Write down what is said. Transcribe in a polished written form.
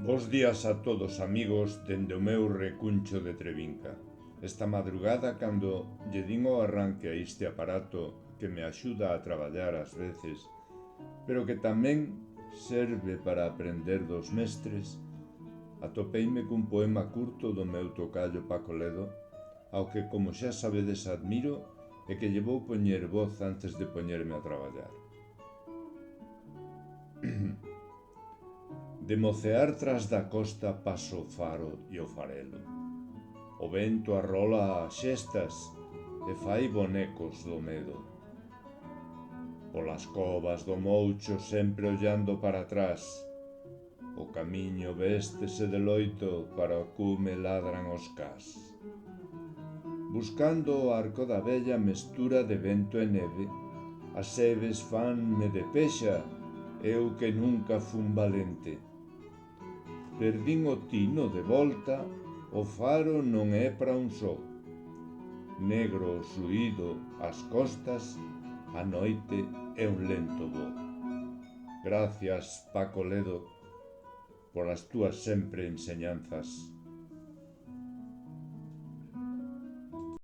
Bos días a todos, amigos, dende o meu recuncho de Trevinca. Esta madrugada, cando lle din o arranque a este aparato que me axuda a traballar ás veces, pero que tamén serve para aprender dos mestres, atopeime cun poema curto do meu tocallo Paco Ledo, ao que, como xa sabedes, admiro e que lle vou poñer voz antes de poñerme a traballar. De mocear tras da costa paso o faro e o farelo. O vento arrola as xestas e fai bonecos do medo. Polas covas do Moucho sempre ollando para atrás, o camiño véstese de loito para o cume ladran os cás. Buscando o arco da vella mestura de vento e neve, as seves fanme de pexa, eu que nunca fun valente. Perdín o tino de volta, o faro non é para un só. Negro o suído ás costas, a noite é un lento voo. Gracias, Paco Ledo, polas túas sempre enseñanzas.